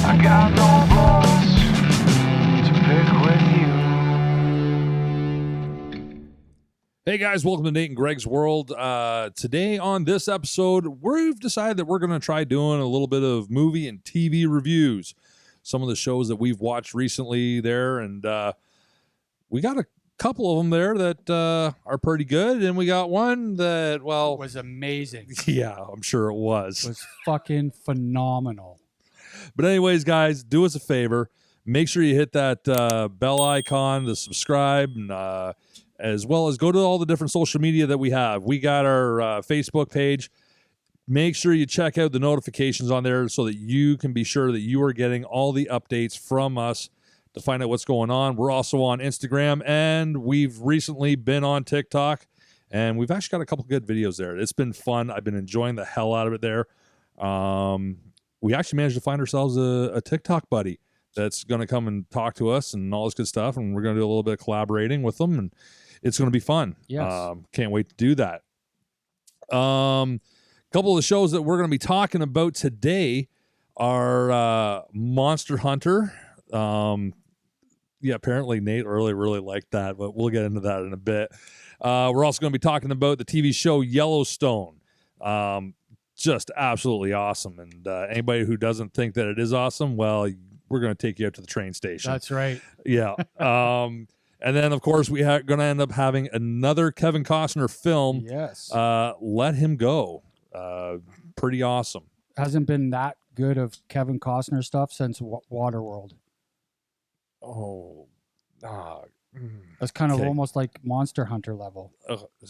I got no balls to pick with you. Hey guys, welcome to Nate and Greg's World. Today on this episode, we've decided that we're going to try doing a little bit of movie and TV reviews. Some of the shows that we've watched recently there, and we got a couple of them there that are pretty good, and we got one that, well... was amazing. Yeah, I'm sure it was. It was fucking phenomenal. But anyways, guys, do us a favor. Make sure you hit that bell icon to subscribe, and as well as go to all the different social media that we have. We got our Facebook page. Make sure you check out the notifications on there so that you can be sure that you are getting all the updates from us to find out what's going on. We're also on Instagram, and we've recently been on TikTok, and we've actually got a couple good videos there. It's been fun. I've been enjoying the hell out of it there. We actually managed to find ourselves a TikTok buddy that's going to come and talk to us and all this good stuff, and we're going to do a little bit of collaborating with them, and it's going to be fun. Yes. Can't wait to do that. Couple of the shows that we're going to be talking about today are Monster Hunter. Yeah, apparently Nate really liked that, but we'll get into that in a bit. We're also going to be talking about the TV show Yellowstone. Just absolutely awesome. And anybody who doesn't think that it is awesome, well, we're going to take you out to the train station. That's right. Yeah. And then, of course, we are going to end up having another Kevin Costner film. Yes. Let Him Go. Pretty awesome. Hasn't been that good of Kevin Costner stuff since Waterworld. Oh. That's kind of Okay. almost like Monster Hunter level.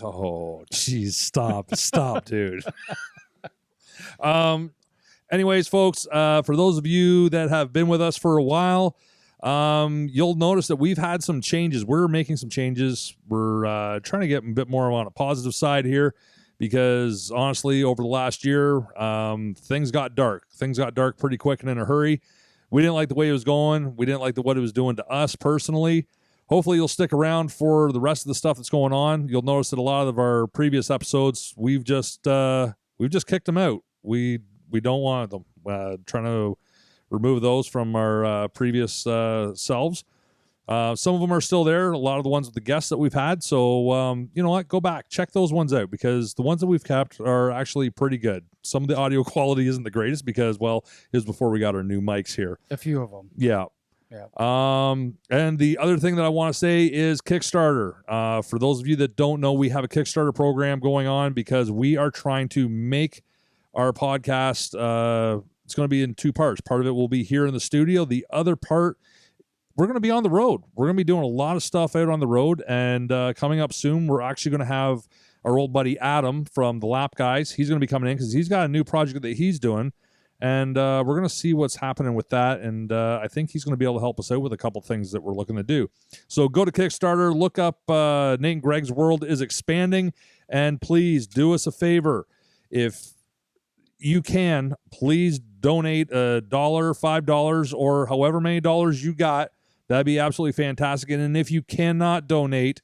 Oh, geez. Stop. Stop, dude. Anyways, folks, for those of you that have been with us for a while, you'll notice that we've had some changes. We're making some changes. We're trying to get a bit more on a positive side here because, honestly, over the last year, things got dark. Things got dark pretty quick and in a hurry. We didn't like the way it was going. We didn't like what it was doing to us personally. Hopefully, you'll stick around for the rest of the stuff that's going on. You'll notice that a lot of our previous episodes, we've just kicked them out. We don't want them. Trying to remove those from our previous selves. Some of them are still there. A lot of the ones with the guests that we've had. So, you know what? Go back. Check those ones out because the ones that we've kept are actually pretty good. Some of the audio quality isn't the greatest because, well, it was before we got our new mics here. A few of them. Yeah. Yeah. And the other thing that I want to say is Kickstarter. For those of you that don't know, we have a Kickstarter program going on because we are trying to make our podcast, it's going to be in two parts. Part of it will be here in the studio. The other part, we're going to be on the road. We're going to be doing a lot of stuff out on the road. And coming up soon, we're actually going to have our old buddy Adam from the Lap Guys. He's going to be coming in because he's got a new project that he's doing. And we're going to see what's happening with that. And I think he's going to be able to help us out with a couple things that we're looking to do. So go to Kickstarter, look up Nate and Greg's World is Expanding. And please do us a favor. If you can, please donate $1, $5, or however many dollars you got. That'd be absolutely fantastic. And if you cannot donate,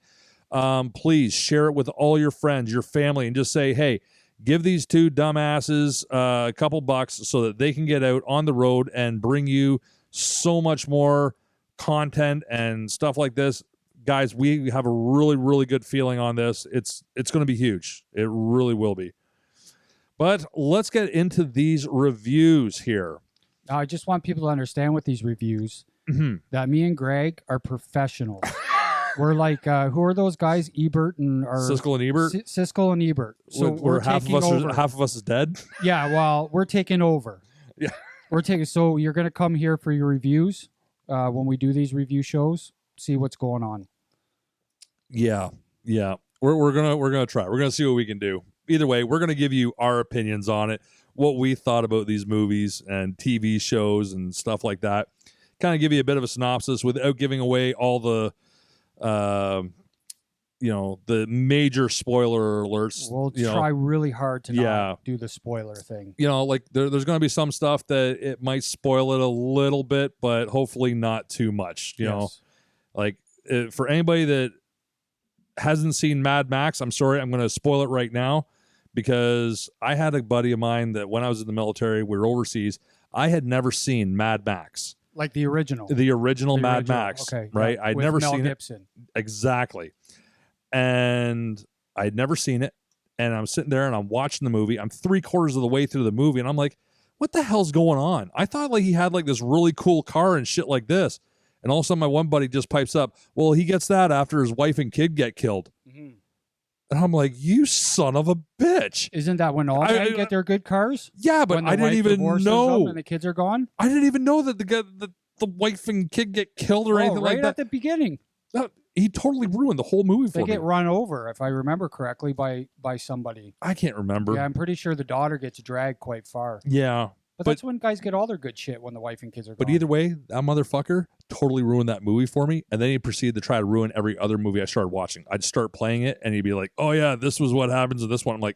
please share it with all your friends, your family, and just say, hey, give these two dumbasses a couple bucks so that they can get out on the road and bring you so much more content and stuff like this. Guys, we have a really good feeling on this. It's going to be huge. It really will be. But let's get into these reviews here. I just want people to understand with these reviews that me and Greg are professionals. We're like, who are those guys? Ebert and Siskel and Ebert. Siskel and Ebert. So we're half of us is dead. Yeah, well, we're taking over. Yeah, we're taking. So you're gonna come here for your reviews when we do these review shows. See what's going on. Yeah. We're gonna try. We're gonna see what we can do. Either way, we're gonna give you our opinions on it, what we thought about these movies and TV shows and stuff like that. Kind of give you a bit of a synopsis without giving away all the the major spoiler alerts. We'll try really hard to not do the spoiler thing. Like there's going to be some stuff that it might spoil it a little bit, but hopefully not too much. You know, like for anybody that hasn't seen Mad Max, I'm sorry, I'm going to spoil it right now, because I had a buddy of mine that when I was in the military, we were overseas. I had never seen Mad Max. Like the original. The original Mad Max, okay, right? yeah, I'd with never Mel seen Gibson. it. Exactly. And I'd never seen it. And I'm sitting there and I'm watching the movie. I'm 3/4 of the way through the movie and I'm like, what the hell's going on? I thought like he had like this really cool car and shit like this. And all of a sudden my one buddy just pipes up, well, he gets that after his wife and kid get killed. Mm-hmm. And I'm like, you son of a bitch. Isn't that when all men get their good cars? Yeah, but When the I didn't wife even divorces know. them and the kids are gone? I didn't even know that the wife and kid get killed or anything like right that. at the beginning. No, he totally ruined the whole movie for They me. get run over, if I remember correctly, by somebody. I can't remember. Yeah, I'm pretty sure the daughter gets dragged quite far. Yeah. But that's when guys get all their good shit, when the wife and kids are gone. But either way, that motherfucker totally ruined that movie for me. And then he proceeded to try to ruin every other movie I started watching. I'd start playing it and he'd be like, oh yeah, this was what happens in this one. I'm like,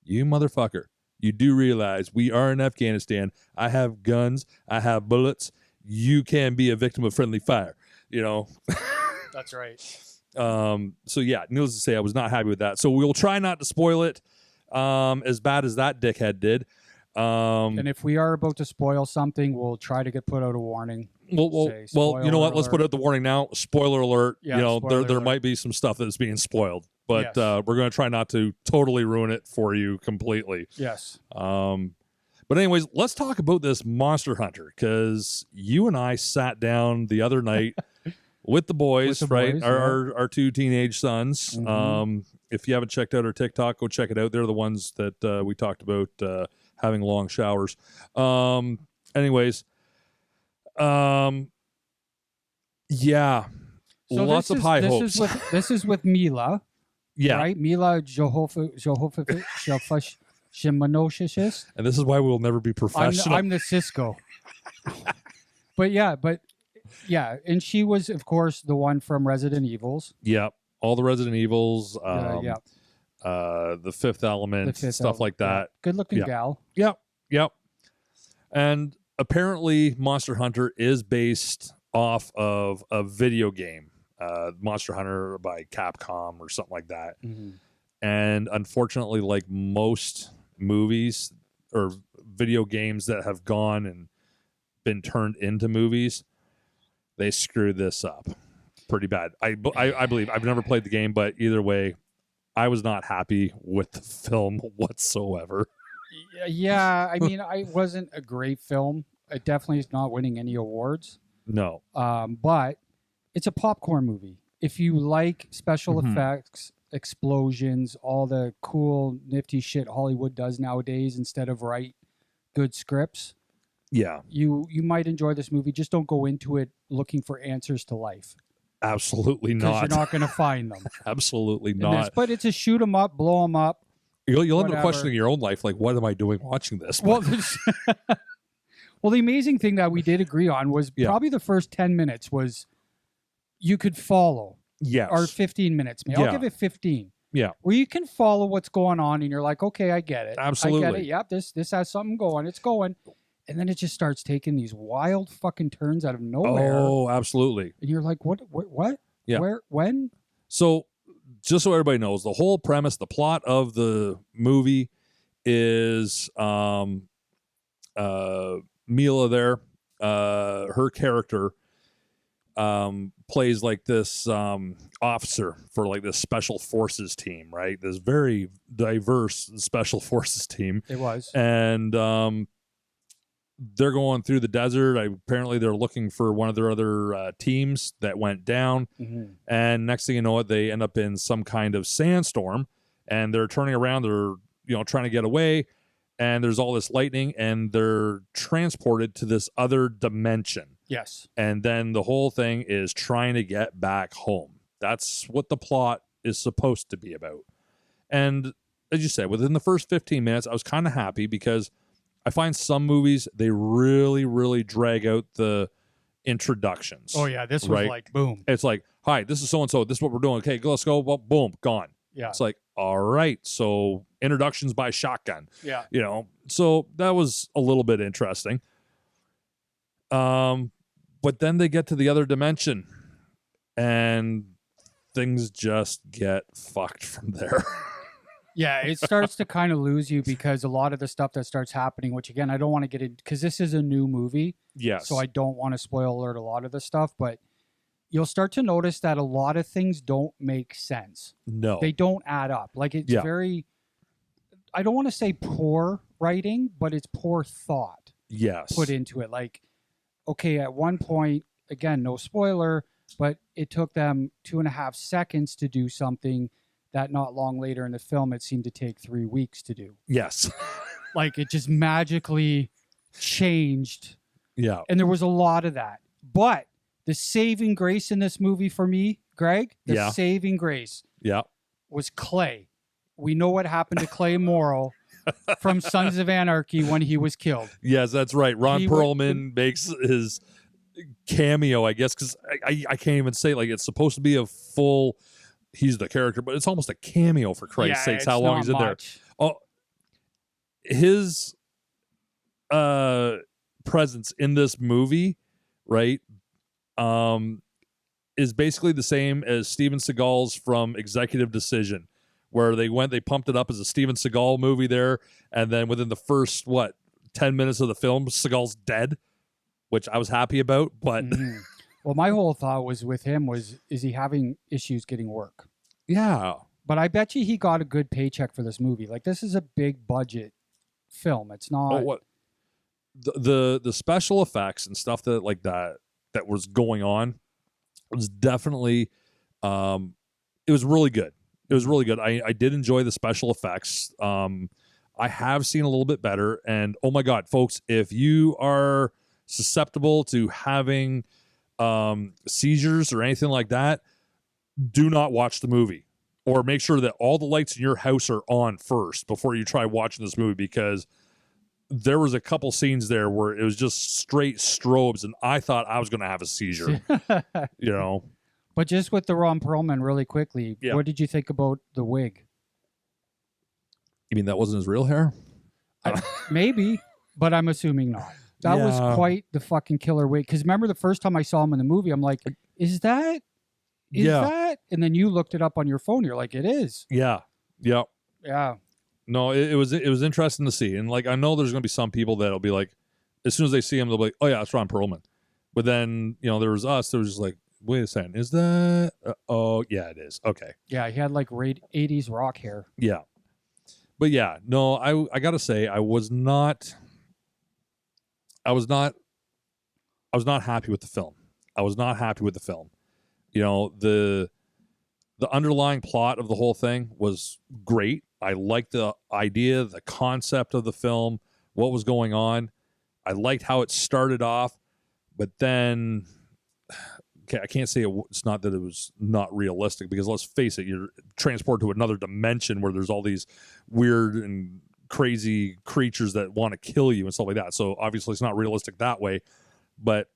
you motherfucker, you do realize we are in Afghanistan. I have guns. I have bullets. You can be a victim of friendly fire, you know? That's right. So yeah, needless to say, I was not happy with that. So we'll try not to spoil it as bad as that dickhead did. And if we are about to spoil something, we'll try to put out a warning. Well, you know what? Let's put out the warning now. Spoiler alert. Yeah, you know, spoiler there alert. might be some stuff that's being spoiled, but Yes. we're going to try not to totally ruin it for you completely. Yes. But anyways, let's talk about this Monster Hunter, because you and I sat down the other night with the boys, With the right? boys, Our two teenage sons. Mhm. If you haven't checked out our TikTok, go check it out. They're the ones that we talked about having long showers. Anyways, yeah, So lots of high hopes. This is with Mila, Yeah, right? Mila Jovovich, and this is why we will never be professional. I'm the Cisco. but yeah, and she was, of course, the one from Resident Evils. Yeah, all the Resident Evils. Yeah. The Fifth Element, stuff like that. Good looking Yeah. gal. Yep. And apparently, Monster Hunter is based off of a video game, Monster Hunter by Capcom or something like that. Mm-hmm. And unfortunately, like most movies or video games that have gone and been turned into movies, they screwed this up pretty bad. I believe. I've never played the game, but either way, I was not happy with the film whatsoever. Yeah, I mean, it wasn't a great film. It definitely is not winning any awards. No. But it's a popcorn movie. If you like special Mhm. effects, explosions, all the cool, nifty shit Hollywood does nowadays instead of write good scripts, Yeah, you might enjoy this movie. Just don't go into it looking for answers to life, absolutely because not. you're not going to find them. Absolutely in not. this. But it's a shoot 'em up, blow 'em up. You'll end up whatever. questioning your own life. Like, what am I doing watching this? Well, well, the amazing thing that we did agree on was Yeah. probably the first 10 minutes was you could follow. yes. Or 15 minutes. Maybe. Yeah. I'll give it 15. Yeah. Where you can follow what's going on and you're like, okay, I get it. I get Absolutely. it. Yep, this has something going. It's going. And then it just starts taking these wild fucking turns out of nowhere. Oh, absolutely. And you're like, what? Yeah. Where? When? So, just so everybody knows, the whole premise, the plot of the movie is Mila there, her character plays like this officer for like this special forces team, right? This very diverse special forces team. It was. And they're going through the desert. Apparently, they're looking for one of their other teams that went down. Mhm. And next thing you know, they end up in some kind of sandstorm, and they're turning around. They're trying to get away, and there's all this lightning, and they're transported to this other dimension. Yes. And then the whole thing is trying to get back home. That's what the plot is supposed to be about. And as you said, within the first 15 minutes, I was kind of happy, because I find some movies, they really, really drag out the introductions. Oh, yeah. This was Right. like, boom. It's like, hi, this is so-and-so. This is what we're doing. Okay, let's go. Well, boom, gone. Yeah. It's like, all right. So introductions by shotgun, Yeah. So that was a little bit interesting. But then they get to the other dimension, and things just get fucked from there. Yeah, it starts to kind of lose you because a lot of the stuff that starts happening, which again, I don't want to get in because this is a new movie. Yes. So I don't want to spoil alert a lot of the stuff, but you'll start to notice that a lot of things don't make sense. No. They don't add up. Like it's very, I don't want to say poor writing, but it's poor thought Yes. put into it. Like, okay, at one point, again, no spoiler, but it took them 2.5 seconds to do something that not long later in the film, it seemed to take 3 weeks to do. Yes. Like it just magically changed. Yeah. And there was a lot of that. But the saving grace in this movie for me, Greg, the saving grace was Clay. We know what happened to Clay Morrow from Sons of Anarchy when he was killed. Yes, that's right. Ron Perlman makes his cameo, I guess, because I can't even say, like, it's supposed to be a full, he's the character, but it's almost a cameo, for Christ's sakes, how long he's in there. Oh, his presence in this movie, right, is basically the same as Steven Seagal's from Executive Decision, where they pumped it up as a Steven Seagal movie there, and then within the first 10 minutes of the film, Seagal's dead, which I was happy about. But well, my whole thought was with him is he having issues getting work? Yeah, but I bet you he got a good paycheck for this movie. Like this is a big budget film. It's not. Oh, what the special effects and stuff that was going on was definitely it was really good. It was really good. I did enjoy the special effects. I have seen a little bit better. And oh my God, folks, if you are susceptible to having seizures or anything like that, do not watch the movie, or make sure that all the lights in your house are on first before you try watching this movie, because there was a couple scenes there where it was just straight strobes and I thought I was going to have a seizure, you know. But just with the Ron Perlman really quickly, what did you think about the wig? You mean that wasn't his real hair? Maybe, but I'm assuming not. That was quite the fucking killer wig. Because remember the first time I saw him in the movie, I'm like, is that? And then you looked it up on your phone. You're like, it is. Yeah. No, it was interesting to see. And like, I know there's going to be some people that'll be like, as soon as they see him, they'll be like, oh yeah, it's Ron Perlman. But then, there was us. There was just like, wait a second, is that? Oh yeah, it is. Okay. Yeah, he had like 80s rock hair. Yeah. But yeah, no, I gotta say, I was not happy with the film. I was not happy with the film. The underlying plot of the whole thing was great. I liked the idea, the concept of the film, what was going on. I liked how it started off, but then, okay, I can't say it's not that it was not realistic, because let's face it, you're transported to another dimension where there's all these weird and crazy creatures that want to kill you and stuff like that. So obviously it's not realistic that way, but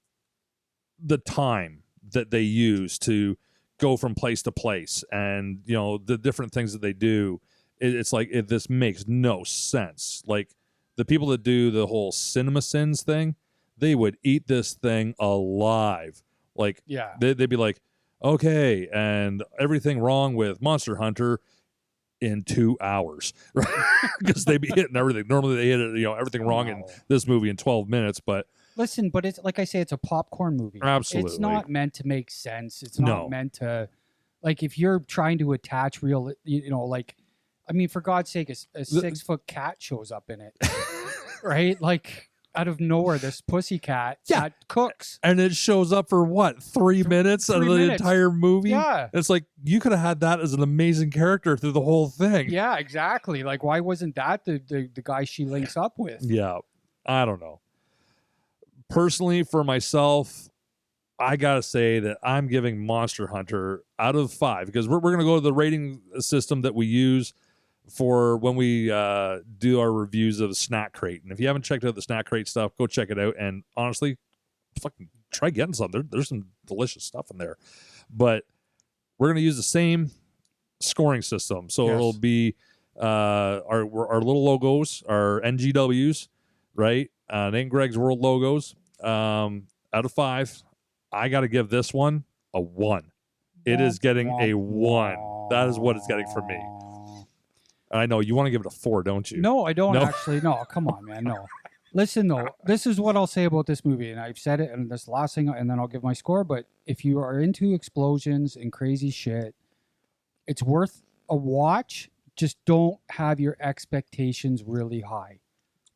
the time that they use to go from place to place and, the different things that they do, it's like, this makes no sense. Like the people that do the whole cinema sins thing, they would eat this thing alive. Like, they'd be like, okay, and everything wrong with Monster Hunter in 2 hours, right? Because they'd be hitting everything. Normally they hit it, everything wrong in this movie in 12 minutes. But listen, but it's like I say, it's a popcorn movie. Absolutely, it's not meant to make sense. It's not meant to, like, if you're trying to attach real, like, I mean, for God's sake, a 6-foot cat shows up in it, right? Like, out of nowhere, this pussy cat that cooks. And it shows up for what, 3 minutes out of the entire movie? Yeah. It's like, you could have had that as an amazing character through the whole thing. Yeah, exactly. Like, why wasn't that the guy she links up with? Yeah. I don't know. Personally, for myself, I got to say that I'm giving Monster Hunter out of 5, because we're going to go to the rating system that we use for when we do our reviews of Snack Crate. And if you haven't checked out the Snack Crate stuff, go check it out. And honestly, fucking try getting some. There's some delicious stuff in there. But we're going to use the same scoring system. So it'll be our little logos, our NGWs, right? Nate and Greg's World logos. Out of 5, I got to give this one a 1. It is getting a 1. That is what it's getting from me. I know you want to give it a 4, don't you? No, I don't No? actually. No, come on, man. No. Listen, though, this is what I'll say about this movie, and I've said it, and this last thing, and then I'll give my score. But if you are into explosions and crazy shit, it's worth a watch. Just don't have your expectations really high.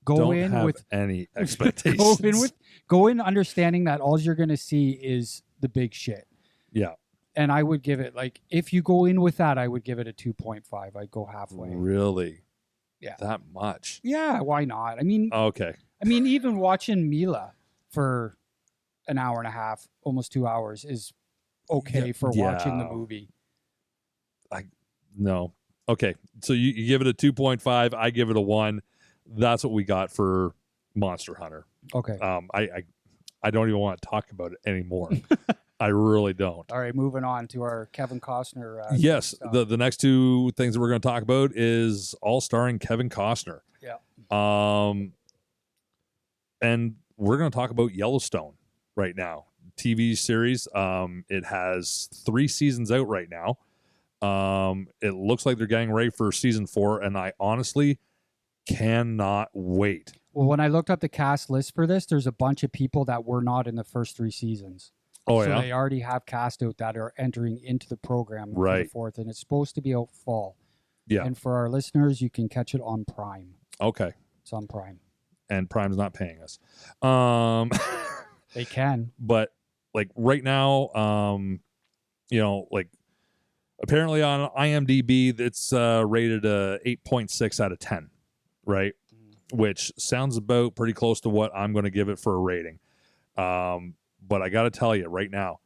Don't have any expectations. Go in understanding that all you're going to see is the big shit. Yeah. And I would give it, like, if you go in with that, I would give it a 2.5. I'd go halfway. Really? Yeah. That much? Yeah, why not? I mean, okay. Even watching Mila for an hour and a half, almost 2 hours, is okay for watching the movie. No. Okay. So you give it a 2.5. I give it a 1. That's what we got for Monster Hunter. Okay. I don't even want to talk about it anymore. I really don't. All right, moving on to our Kevin Costner. Yes, the next 2 things that we're going to talk about is all starring Kevin Costner. Yeah. And we're going to talk about Yellowstone right now. TV series. It has 3 seasons out right now. It looks like they're getting ready for season 4, and I honestly cannot wait. Well, when I looked up the cast list for this, there's a bunch of people that were not in the first 3 seasons. Oh, so yeah? they already have cast out that are entering into the program for Right. the 4th, and it's supposed to be out fall. Yeah. And for our listeners, you can catch it on Prime. Okay. It's on Prime. And Prime's not paying us. They can. But like right now, like apparently on IMDb, it's rated a 8.6 out of 10, right? Which sounds about pretty close to what I'm going to give it for a rating. But I got to tell you right now,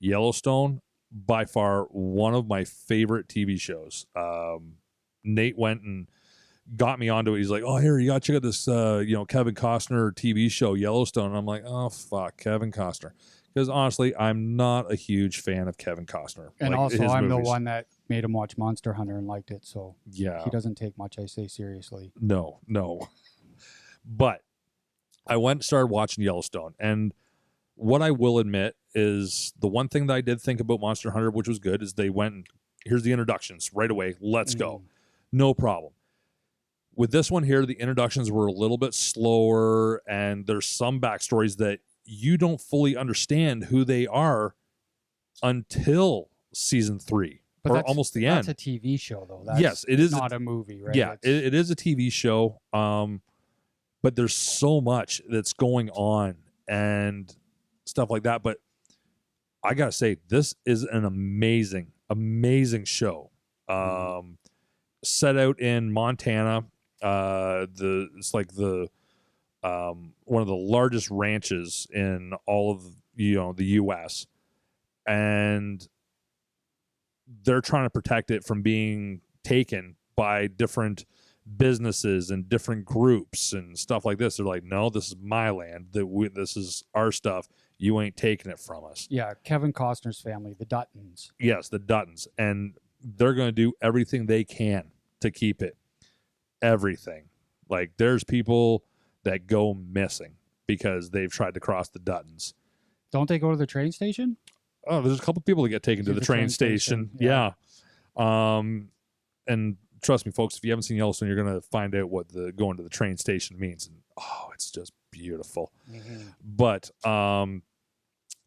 Yellowstone, by far one of my favorite TV shows. Nate went and got me onto it. He's like, "Oh, here, you got to check out this, Kevin Costner TV show, Yellowstone." And I'm like, "Oh, fuck, Kevin Costner." Because honestly, I'm not a huge fan of Kevin Costner. And like, also, I'm movies. the one that made him watch Monster Hunter and liked it. So yeah, he doesn't take much I say seriously. No. But I went and started watching Yellowstone. And what I will admit is the one thing that I did think about Monster Hunter, which was good, is they went and here's the introductions right away. Let's go. No problem. With this one here, the introductions were a little bit slower, and there's some backstories that you don't fully understand who they are until season 3 or almost the end. That's a TV show, though. Yes, it is not a movie, right? Yeah, it is a TV show, but there's so much that's going on and stuff like that. But I gotta say, this is an amazing show. Set out in Montana. It's like the one of the largest ranches in all of the U.S. and they're trying to protect it from being taken by different businesses and different groups and stuff like this. They're like, no, this is my land. This is our stuff. You ain't taking it from us. Yeah, Kevin Costner's family, the Duttons. Yes, the Duttons, and they're going to do everything they can to keep it. Everything. Like, there's people that go missing because they've tried to cross the Duttons. Don't they go to the train station? Oh, there's a couple people that get taken to the train station. Yeah. And trust me, folks, if you haven't seen Yellowstone, you're going to find out what the going to the train station means. And it's just beautiful. But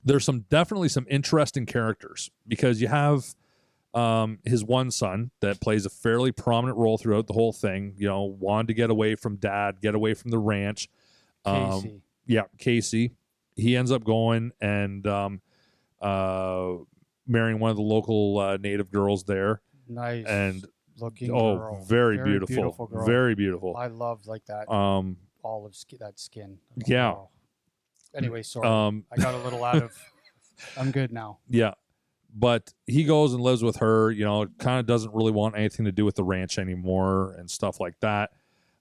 there's definitely some interesting characters because you have his one son that plays a fairly prominent role throughout the whole thing. Wanted to get away from dad, get away from the ranch. Casey. Yeah, Casey. He ends up going and marrying one of the local native girls there. Nice. And looking girl. Very beautiful girl. Very beautiful. I love like that olive that skin. Yeah. Wow. Anyway, sorry. I got a little out of I'm good now. Yeah. But he goes and lives with her, kind of doesn't really want anything to do with the ranch anymore and stuff like that.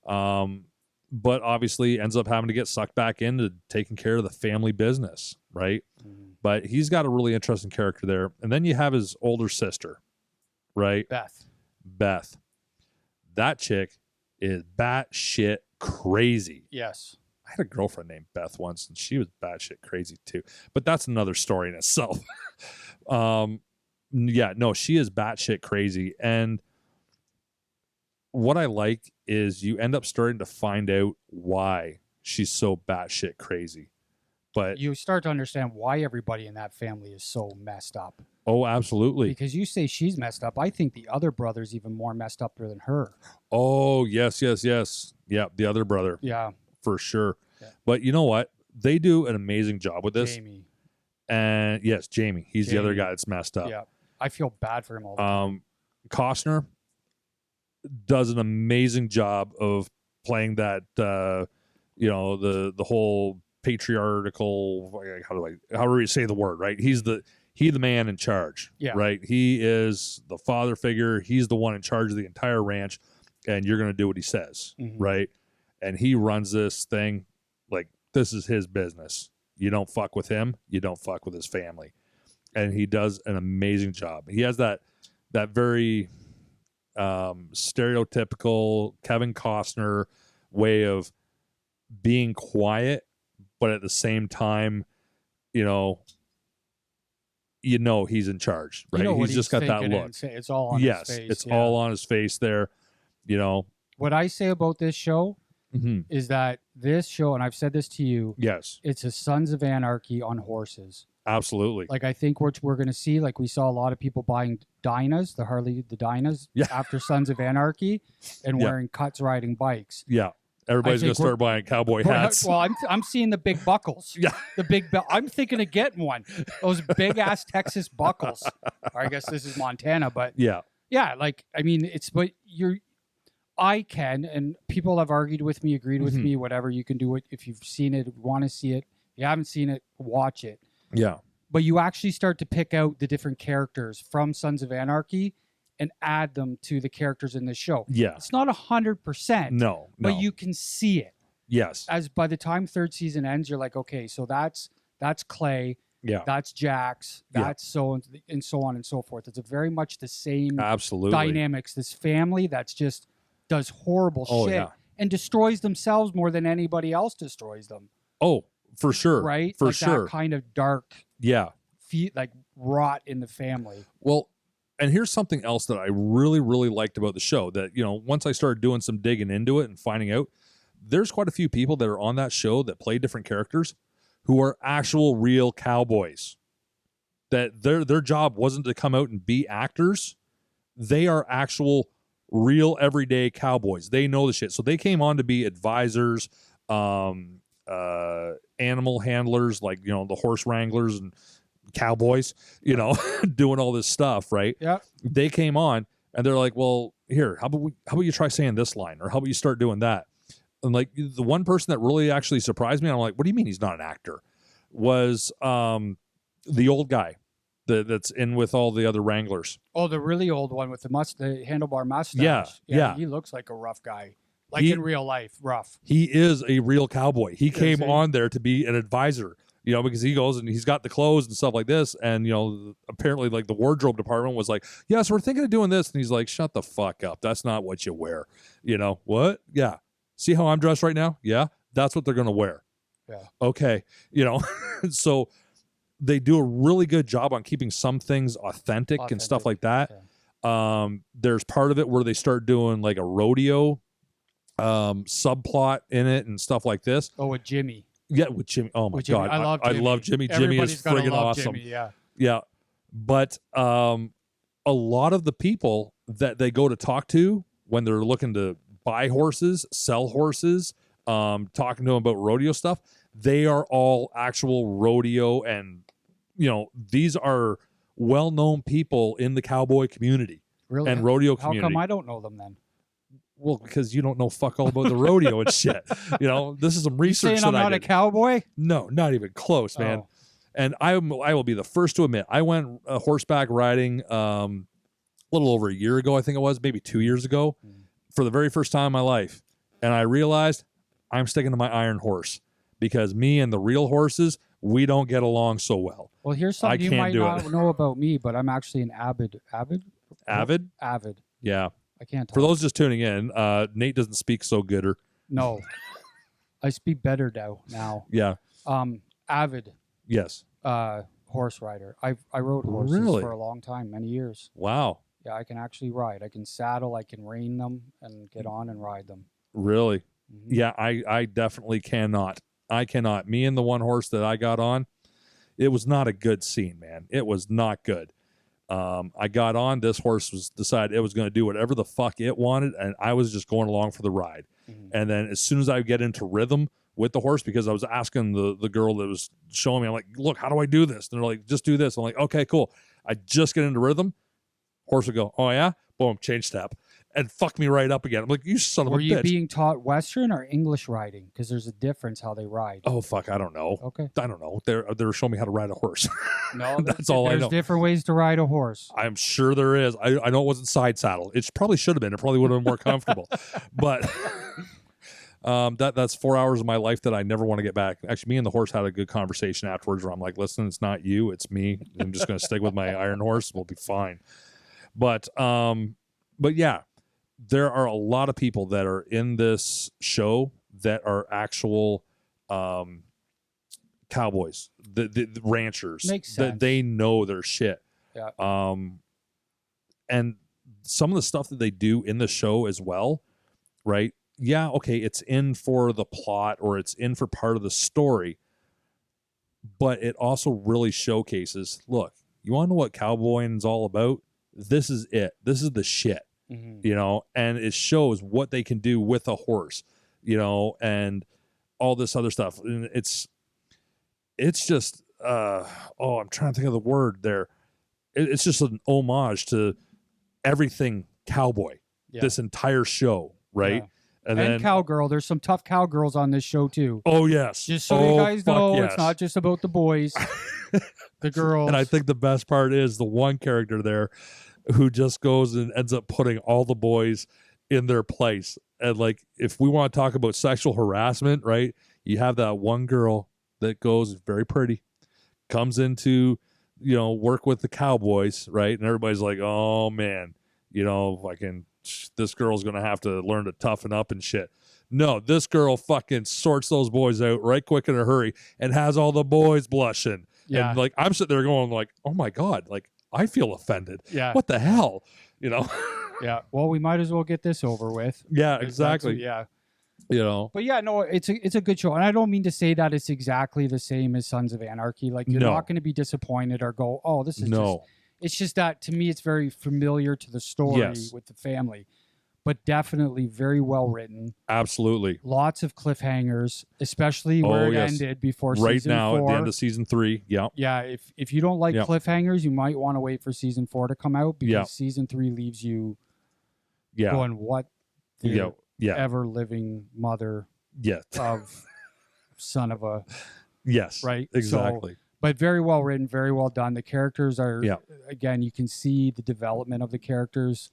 But obviously ends up having to get sucked back into taking care of the family business, right? But he's got a really interesting character there. And then you have his older sister, right? Beth. That chick is batshit crazy. Yes. I had a girlfriend named Beth once, and she was batshit crazy too. But that's another story in itself. Yeah, no, she is batshit crazy. And what I like is you end up starting to find out why she's so batshit crazy. But you start to understand why everybody in that family is so messed up. oh, absolutely. Because you say she's messed up. I think the other brother's even more messed up than her. Oh, yes. Yeah, the other brother. Yeah. For sure. Yeah. But you know what? They do an amazing job with this. Jamie. And yes, Jamie. He's the other guy that's messed up. Yeah. I feel bad for him all the time. Costner does an amazing job of playing that the whole patriarchal, however you say the word, right? He's the man in charge. Yeah. Right. He is the father figure. He's the one in charge of the entire ranch, and you're gonna do what he says. Mm-hmm. Right. And he runs this thing like this is his business. You don't fuck with him, you don't fuck with his family. And he does an amazing job. He has that very stereotypical Kevin Costner way of being quiet, but at the same time, he's in charge, right? He's just got that look. It's all on his face. It's all on his face there. What I say about this show mm-hmm. is that this show, and I've said this to you, yes, it's a Sons of Anarchy on horses. Absolutely. Like, I think we're going to see, like, we saw a lot of people buying Dynas, the Dynas, after Sons of Anarchy, and wearing cuts riding bikes. Yeah. Everybody's going to start buying cowboy hats. Well, I'm seeing the big buckles. Yeah. The big I'm thinking of getting one. Those big-ass Texas buckles. Or I guess this is Montana, but... Yeah. Yeah, like, I mean, I can, and people have argued with me, agreed with me, whatever. You can do it if you've seen it, want to see it. If you haven't seen it, watch it. Yeah. But you actually start to pick out the different characters from Sons of Anarchy and add them to the characters in this show. Yeah. It's not 100%. No. But you can see it. Yes. As by the time third season ends, you're like, okay, so that's Clay. Yeah. That's Jax. That's so on and so forth. It's very much the same absolutely dynamics. This family that's just does horrible shit and destroys themselves more than anybody else destroys them. Oh, for sure. Right? For like sure. That kind of dark, like rot in the family. Well, and here's something else that I really, really liked about the show that, once I started doing some digging into it and finding out, there's quite a few people that are on that show that play different characters who are actual real cowboys. That their job wasn't to come out and be actors. They are actual real everyday cowboys. They know the shit. So they came on to be advisors, animal handlers, like, the horse wranglers and cowboys, doing all this stuff, right? Yeah. They came on and they're like, well, here, how about you try saying this line, or how about you start doing that? And like the one person that really actually surprised me, I'm like, what do you mean he's not an actor? Was the old guy that's in with all the other wranglers. Oh, the really old one with the handlebar mustache. Yeah. He looks like a rough guy. Like in real life, rough. He is a real cowboy. He came on there to be an advisor, because he goes and he's got the clothes and stuff like this. And, apparently like the wardrobe department was like, yes, we're thinking of doing this. And he's like, shut the fuck up. That's not what you wear. What? Yeah. See how I'm dressed right now? Yeah. That's what they're going to wear. Yeah. Okay. So they do a really good job on keeping some things authentic and stuff like that. Yeah. There's part of it where they start doing like a rodeo subplot in it and stuff like this. Oh, with Jimmy. Yeah, with Jimmy. Oh my God. I love Jimmy. Jimmy is friggin' awesome. Jimmy, yeah. Yeah. But a lot of the people that they go to talk to when they're looking to buy horses, sell horses, talking to them about rodeo stuff, they are all actual rodeo and these are well-known people in the cowboy community and rodeo community. How come I don't know them then? Well, because you don't know fuck all about the rodeo and shit. This is some research. You saying I'm not a cowboy? No, not even close, man. Oh. And I will be the first to admit, I went horseback riding a little over a year ago, I think it was, maybe 2 years ago, for the very first time in my life. And I realized I'm sticking to my iron horse because me and the real horses, we don't get along so well. Well, here's something you might not know about me, but I'm actually an avid. Avid? Yeah. I can't talk. For those just tuning in, Nate doesn't speak so gooder. No. I speak better now. Yeah. Avid. Yes. Horse rider. I rode horses Really? for a long time, many years. Wow. Yeah, I can actually ride. I can saddle, I can rein them, and get on and ride them. Really? Mhm. Yeah, I definitely cannot. I cannot. Me and the one horse that I got on, it was not a good scene, man. It was not good. I got on. This horse was decided it was going to do whatever the fuck it wanted, and I was just going along for the ride. Mhm. And then as soon as I get into rhythm with the horse, because I was asking the girl that was showing me, I'm like, look, how do I do this? And they're like, just do this. I'm like, okay, cool. I just get into rhythm. Horse would go, oh yeah, boom, change step, and fuck me right up again. I'm like, you son of a Were you bitch. being taught Western or English riding? Because there's a difference how they ride. Oh fuck, I don't know. Okay. I don't know. They were showing me how to ride a horse. No, That's all I know. There's different ways to ride a horse. I'm sure there is. I know it wasn't side saddle. It probably should have been. It probably would have been more comfortable. But that's 4 hours of my life that I never want to get back. Actually, me and the horse had a good conversation afterwards where I'm like, listen, it's not you, it's me. I'm just going to stick with my iron horse. We'll be fine. But yeah, there are a lot of people that are in this show that are actual cowboys, the ranchers. Makes that sense. they know their shit. Yeah. And some of the stuff that they do in the show as well, right? Yeah, okay, it's in for the plot or it's in for part of the story, but it also really showcases, look, you want to know what cowboying's all about? This is it. This is the shit, Mhm. you know, and it shows what they can do with a horse, you know, and all this other stuff. And it's just, I'm trying to think of the word there. It's just an homage to everything cowboy, Yeah. this entire show, right? Yeah. And then cowgirl. There's some tough cowgirls on this show too. oh yes, Just so you guys fuck know, yes. it's not just about the boys, the girls. And I think the best part is the one character there who just goes and ends up putting all the boys in their place. And like, if we want to talk about sexual harassment, right? You have that one girl that goes very pretty, comes into, you know, work with the cowboys, right? And everybody's like, oh man, you know, this girl's going to have to learn to toughen up and shit. No, this girl fucking sorts those boys out right quick in a hurry and has all the boys blushing. Yeah. And like, I'm sitting there going like, oh my God, like I feel offended. Yeah. What the hell? You know? Yeah. Well, we might as well get this over with. Yeah, 'Cause exactly. Yeah. You know? But yeah, no, it's a good show, and I don't mean to say that it's exactly the same as Sons of Anarchy. Like you're No. not going to be disappointed or go, oh, this is No. It's just that to me, it's very familiar to the story Yes. with the family, but definitely very well written. Absolutely. Lots of cliffhangers, especially where it yes. ended before Right season now 4. at the end of season 3. Yeah. Yeah, if you don't like Yep. cliffhangers, you might want to wait for season 4 to come out because Yeah. season 3 leaves you Yeah. going, what the Yeah. Yeah. ever living mother Yeah. of son of a Yes. right? Exactly. But very well written, very well done. The characters are, Yeah. again, you can see the development of the characters,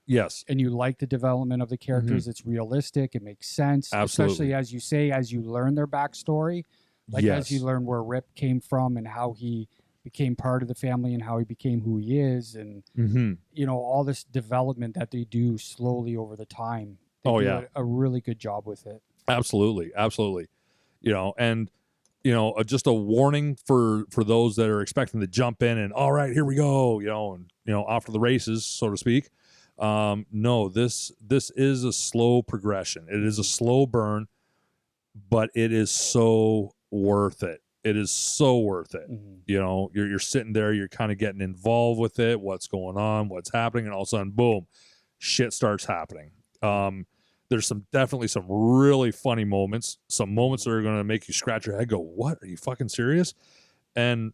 Yes. and you like the development of the characters. It's realistic. It makes sense, Mm-hmm. Absolutely. especially as you say, as you learn their backstory, like Yes. as you learn where Rip came from and how he became part of the family and how he became who he is, and Mm-hmm. you know all this development that they do slowly over the time. They Oh, do yeah. a really good job with it. Absolutely. Absolutely. You know, and you know, just a warning for those that are expecting to jump in and all right, here we go, you know, and you know, off to the races, so to speak. No, this is a slow progression. It is a slow burn, but it is so worth it. It is so worth it. Mhm. You know, you're sitting there, you're kind of getting involved with it, what's going on, what's happening, and all of a sudden, boom, shit starts happening. There's definitely some really funny moments, some moments that are going to make you scratch your head, go, what? Are you fucking serious? And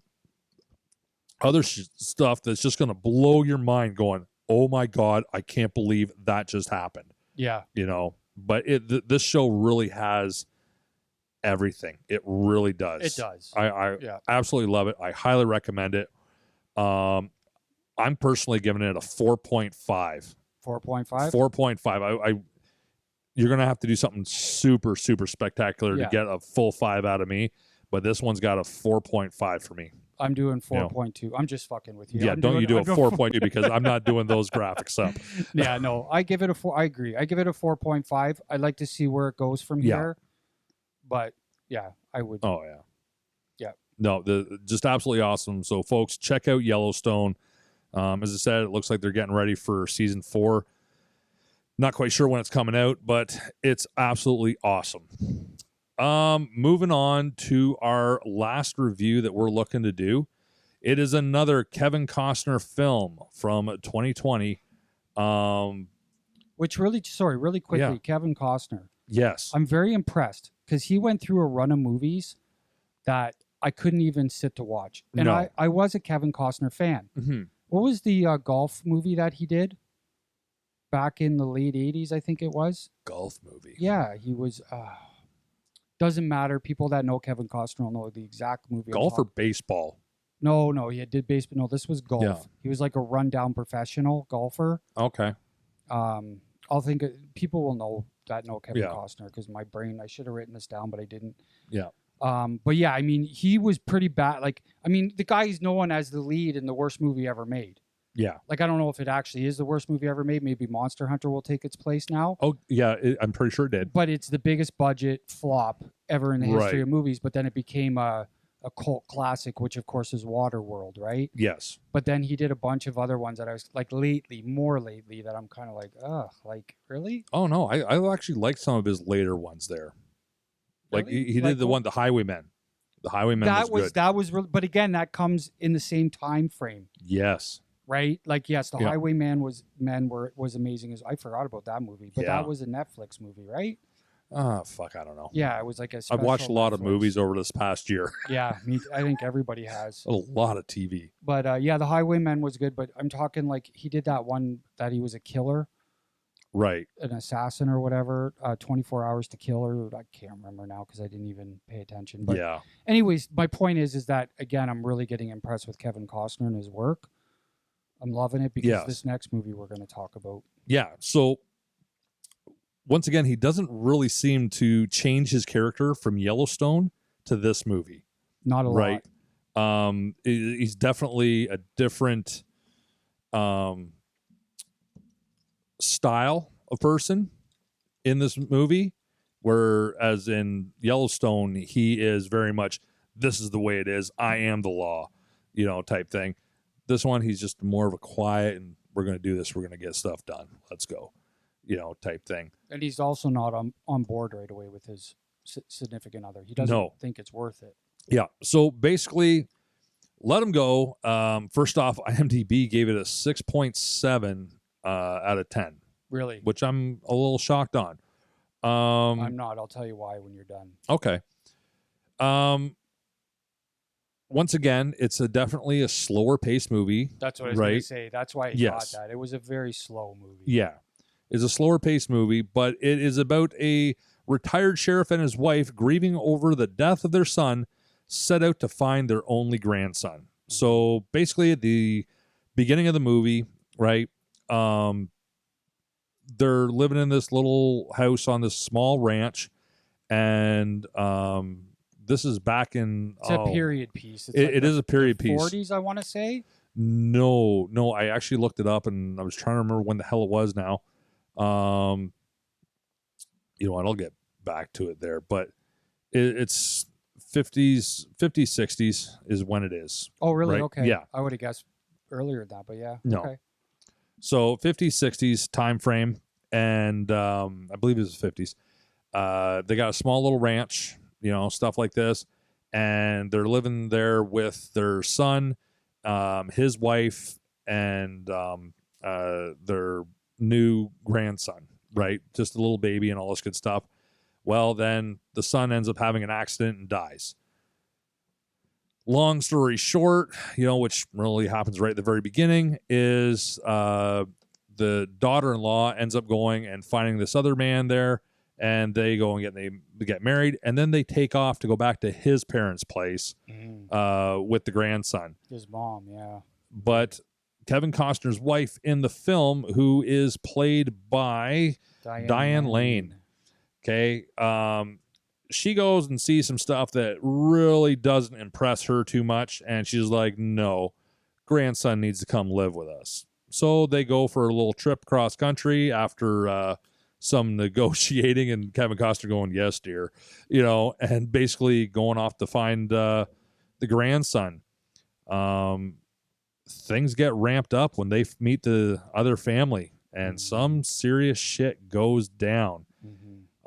other stuff that's just going to blow your mind going, oh my God, I can't believe that just happened. Yeah. You know, but this show really has everything. It really does. It does. I Yeah. absolutely love it. I highly recommend it. I'm personally giving it a 4.5. 4.5. 4.5. You're going to have to do something super, super spectacular Yeah. to get a full 5 out of me, but this one's got a 4.5 for me. I'm doing You know. 4.2. I'm just fucking with you. Yeah, I'm don't doing- you do a I'm doing 4.2 because I'm not doing those graphics up. Yeah, no, I give it a 4. I agree. I give it a 4.5. I'd like to see where it goes from Yeah. here. But yeah, I would. Oh, yeah. Yeah. No, just absolutely awesome. So, folks, check out Yellowstone. As I said, it looks like they're getting ready for season 4. Not quite sure when it's coming out, but it's absolutely awesome. Moving on to our last review that we're looking to do. It is another Kevin Costner film from 2020. Which really quickly, Yeah. Kevin Costner. Yes. I'm very impressed because he went through a run of movies that I couldn't even sit to watch. And No. I was a Kevin Costner fan. Mm-hmm. What was the golf movie that he did back in the late 80s, I think it was? Golf movie. Yeah, he was... doesn't matter. People that know Kevin Costner will know the exact movie. Golf or baseball? No, he did baseball. No, this was golf. Yeah. He was like a rundown professional golfer. Okay. I'll think people will know Kevin Yeah. Costner because my brain, I should have written this down, but I didn't. Yeah. But yeah, I mean, he was pretty bad. Like, I mean, the guy is known as the lead in the worst movie ever made. Yeah. Like, I don't know if it actually is the worst movie ever made. Maybe Monster Hunter will take its place now. Oh, yeah. I'm pretty sure it did. But it's the biggest budget flop ever in the history Right. of movies. But then it became a cult classic, which of course is Waterworld, right? Yes. But then he did a bunch of other ones that I was like more lately that I'm kind of like, ugh, like really? Oh, no. I actually like some of his later ones there. Like Really? he Like did the what? one, The Highwaymen. The Highwaymen was good. Really, but again, that comes in the same time frame, Yes. right? Like, yes, The Yeah. Highwayman was amazing. I forgot about that movie, but Yeah. that was a Netflix movie, right? Fuck, I don't know. Yeah, it was like a. I've watched a special lot of Netflix. movies over this past year. Yeah, I think everybody has. A lot of TV. But yeah, The Highwayman was good. But I'm talking like he did that one that he was a killer, Right. an assassin or whatever. 24 Hours to Kill, or I can't remember now because I didn't even pay attention. But Yeah. anyways, my point is that again, I'm really getting impressed with Kevin Costner and his work. I'm loving it because Yes. this next movie we're going to talk about. Yeah. So once again, he doesn't really seem to change his character from Yellowstone to this movie. Not a Right. lot. He's definitely a different style of person in this movie, whereas in Yellowstone, he is very much, this is the way it is, I am the law, type thing. This one, he's just more of a quiet, and we're going to do this, we're going to get stuff done, let's go, type thing. And he's also not on board right away with his significant other. He doesn't think it's worth it. Yeah. So basically, let him go. First off, IMDb gave it a 6.7 out of 10. Really? Which I'm a little shocked on. I'm not. I'll tell you why when you're done. Okay. Once again, it's definitely a slower paced movie. That's what I was going to say. That's why I Yes. thought that. It was a very slow movie. Yeah. It's a slower paced movie, but it is about a retired sheriff and his wife grieving over the death of their son, set out to find their only grandson. So basically at the beginning of the movie, right, they're living in this little house on this small ranch, and this is back in... It's a period piece. It's It is a period piece. 40s, I want to say. No, I actually looked it up, and I was trying to remember when the hell it was now. I'll get back to it there, but it's 50s, 60s is when it is. Oh, really? Right? Okay. Yeah. I would have guessed earlier than that, but yeah. No. Okay. So 50s, 60s time frame, and I believe it was 50s. They got a small little ranch, stuff like this, and they're living there with their son, his wife, and their new grandson, right? Just a little baby and all this good stuff. Well, then the son ends up having an accident and dies. Long story short, which really happens right at the very beginning, is the daughter-in-law ends up going and finding this other man there, and they go and they get married, and then they take off to go back to his parents' place with the grandson. His mom, yeah. But Kevin Costner's wife in the film, who is played by Diane Lane. Okay. She goes and sees some stuff that really doesn't impress her too much. And she's like, no, grandson needs to come live with us. So they go for a little trip cross country after some negotiating, and Kevin Costner going, yes, dear, and basically going off to find the grandson. Things get ramped up when they meet the other family, and some serious shit goes down.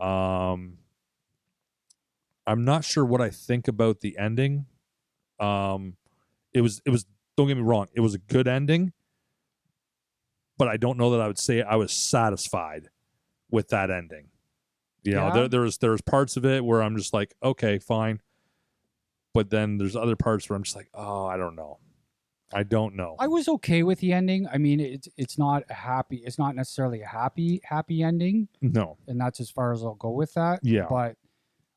I'm not sure what I think about the ending. It was, don't get me wrong, it was a good ending, but I don't know that I would say I was satisfied with that ending. You know, there was parts of it where I'm just like, okay, fine. But then there's other parts where I'm just like, oh, I don't know. I was okay with the ending. I mean, it's not necessarily a happy ending. No. And that's as far as I'll go with that. Yeah. But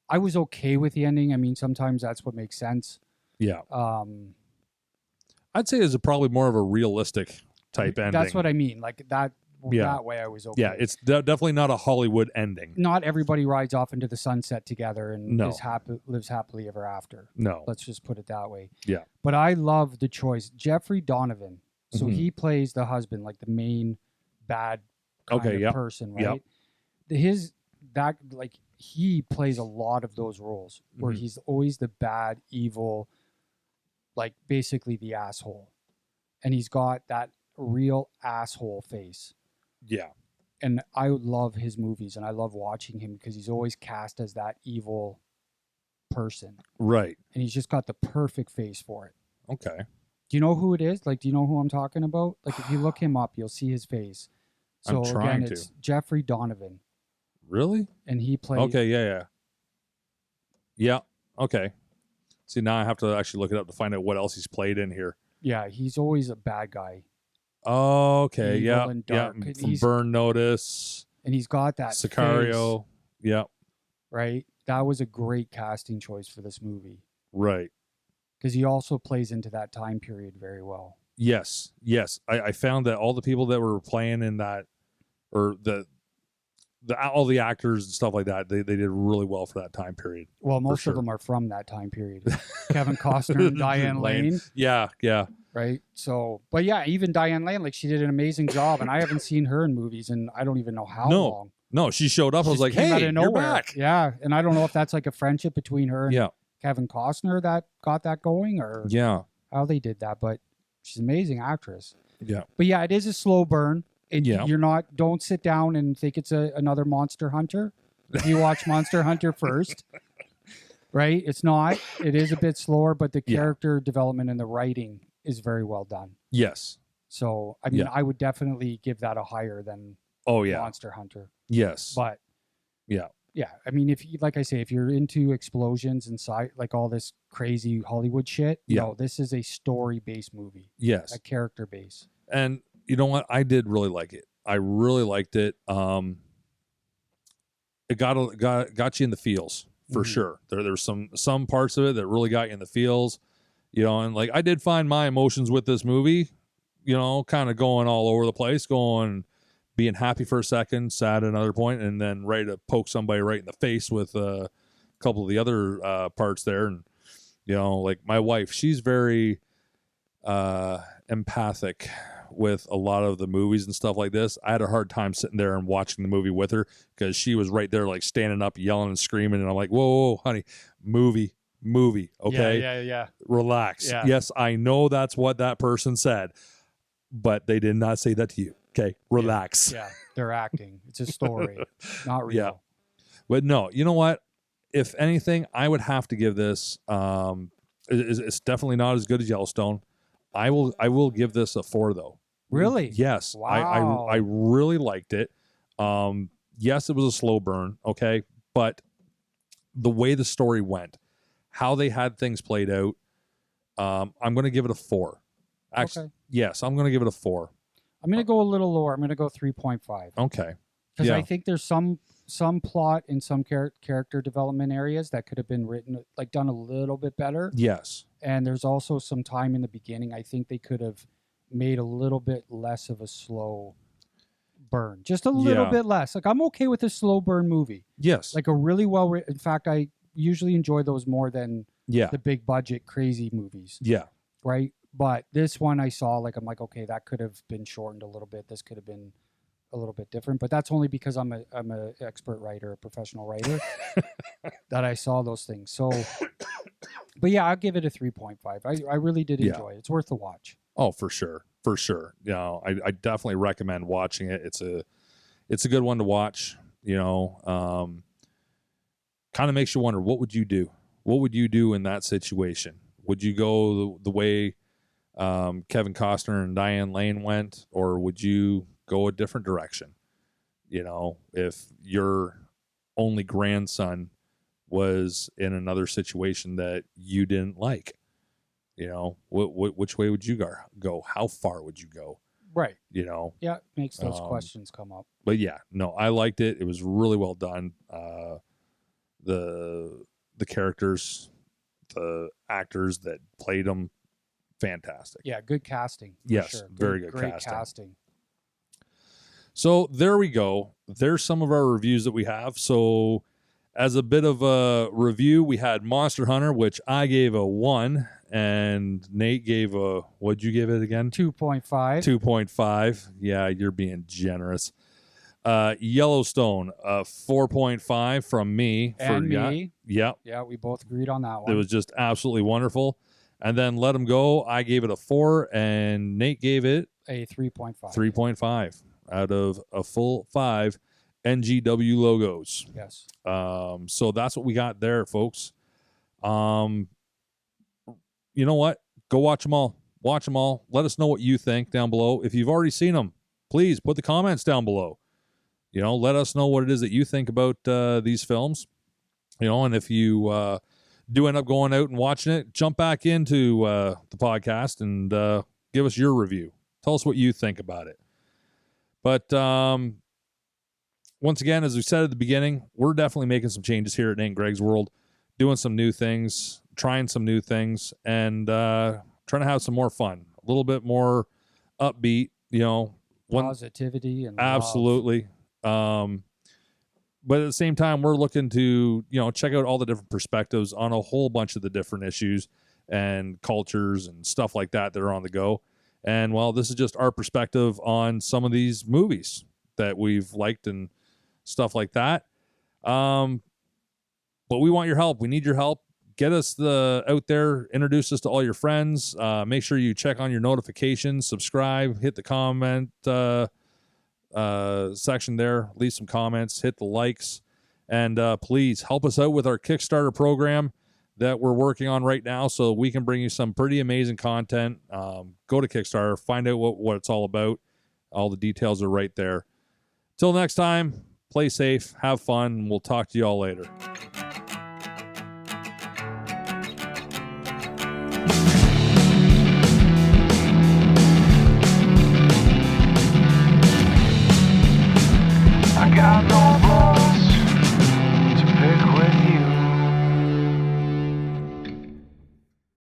I was okay with the ending. I mean, sometimes that's what makes sense. Yeah. I'd say it's probably more of a realistic type ending. That's what I mean. Like that. Yeah. That way I was okay. Yeah, it's definitely not a Hollywood ending. Not everybody rides off into the sunset together and lives happily ever after. No. Let's just put it that way. Yeah. But I love the choice. Jeffrey Donovan. So he plays the husband, like the main bad kind of person, right? He plays a lot of those roles where he's always the bad, evil, like basically the asshole. And he's got that real asshole face. Yeah. And I love his movies and I love watching him because he's always cast as that evil person. Right. And he's just got the perfect face for it. Okay. Do you know who it is? Like, do you know who I'm talking about? Like, if you look him up, you'll see his face. So again, it's Jeffrey Donovan. Really? And he plays. Okay. Yeah. Yeah. Okay. See, now I have to actually look it up to find out what else he's played in here. Yeah. He's always a bad guy. Okay, Evil and dark. From Burn Notice. And he's got that Sicario. face, Yeah. right? That was a great casting choice for this movie. Right. Because he also plays into that time period very well. Yes. I found that all the people that were playing in that, or all the actors and stuff like that, they did really well for that time period. Well, most of them are from that time period. Kevin Costner and Diane Lane. Yeah. Right. So, but yeah, even Diane Lane, like she did an amazing job, and I haven't seen her in movies, and I don't even know how long. No, she showed up. I was like, "Hey, you're back!" Yeah, and I don't know if that's like a friendship between her and Kevin Costner that got that going, or how they did that. But she's an amazing actress. Yeah. But yeah, it is a slow burn. And don't sit down and think it's another Monster Hunter. If you watch Monster Hunter first, right? It's not. It is a bit slower, but the character development and the writing is very well done. Yes. So, I mean, I would definitely give that a higher than Monster Hunter. Yes. But yeah. I mean, if you, like I say, if you're into explosions and like all this crazy Hollywood shit, this is a story-based movie. Yes. A character base. And you know what? I did really like it. I really liked it. It got you in the feels for sure. There's some parts of it that really got you in the feels, and like I did find my emotions with this movie, kind of going all over the place, being happy for a second, sad at another point, and then ready to poke somebody right in the face with a couple of the other parts there. And like my wife, she's very empathic with a lot of the movies and stuff like this. I had a hard time sitting there and watching the movie with her because she was right there, like standing up, yelling and screaming. And I'm like, whoa, honey, movie. Okay. Yeah. Relax. Yeah. Yes, I know that's what that person said, but they did not say that to you. Okay. Relax. Yeah. They're acting. It's a story, not real. Yeah. But no, you know what? If anything, I would have to give this, it's definitely not as good as Yellowstone. I will give this a 4 though. Really? Yes. Wow. I really liked it. Yes, it was a slow burn. Okay. But the way the story went, how they had things played out, I'm going to give it a 4. Actually, yes, I'm going to give it a 4. I'm going to go a little lower. I'm going to go 3.5. Okay. Because I think there's some plot in some character development areas that could have been done a little bit better. Yes. And there's also some time in the beginning. I think they could have made a little bit less of a slow burn. Just a little bit less. Like, I'm okay with a slow burn movie. Yes. Like a really well written. In fact, I usually enjoy those more than the big budget crazy movies. Yeah. Right? But this one I saw, like, I'm like, okay, that could have been shortened a little bit. This could have been a little bit different, but that's only because I'm a expert writer, a professional writer, that I saw those things. So But yeah, I'll give it a 3.5. I really did enjoy it. It's worth the watch. Oh, for sure. For sure. You know, I definitely recommend watching it. It's a good one to watch, you know. Kind of makes you wonder, what would you do? What would you do in that situation? Would you go the way Kevin Costner and Diane Lane went, or would you go a different direction? You know, if your only grandson was in another situation that you didn't like, you know, which way would you go? How far would you go? Right. You know? Yeah, makes those questions come up. But yeah, no, I liked it. It was really well done. The characters, the actors that played them, fantastic. Yeah, good casting. Yes, sure. very good great casting. So there we go. There's some of our reviews that we have. So as a bit of a review, we had Monster Hunter, which I gave a 1, and Nate gave a, what'd you give it again? 2.5. 2.5. Yeah, you're being generous. Yellowstone, 4.5 from me. And me. Yeah. Yeah, we both agreed on that one. It was just absolutely wonderful. And then Let 'Em Go, I gave it a 4, and Nate gave it a 3.5. 3.5 out of a full 5 NGW logos. Yes. So that's what we got there, folks. You know what? Go watch them all. Watch them all. Let us know what you think down below. If you've already seen them, please put the comments down below. You know, let us know what it is that you think about these films. You know, and if you do end up going out and watching it, jump back into the podcast and give us your review. Tell us what you think about it. But once again, as we said at the beginning, we're definitely making some changes here at Nate and Greg's World, doing some new things, trying some new things, and trying to have some more fun, a little bit more upbeat, you know. Positivity and absolutely. But at the same time, we're looking to, you know, check out all the different perspectives on a whole bunch of the different issues and cultures and stuff like that that are on the go. And, well, this is just our perspective on some of these movies that we've liked and stuff like that. But we want your help. We need your help. Get us out there. Introduce us to all your friends. Make sure you check on your notifications. Subscribe. Hit the comment section there. Leave some comments. Hit the likes. And please help us out with our Kickstarter program that we're working on right now so we can bring you some pretty amazing content. Go to Kickstarter. Find out what it's all about. All the details are right there. Till next time, play safe. Have fun. And we'll talk to you all later. I got no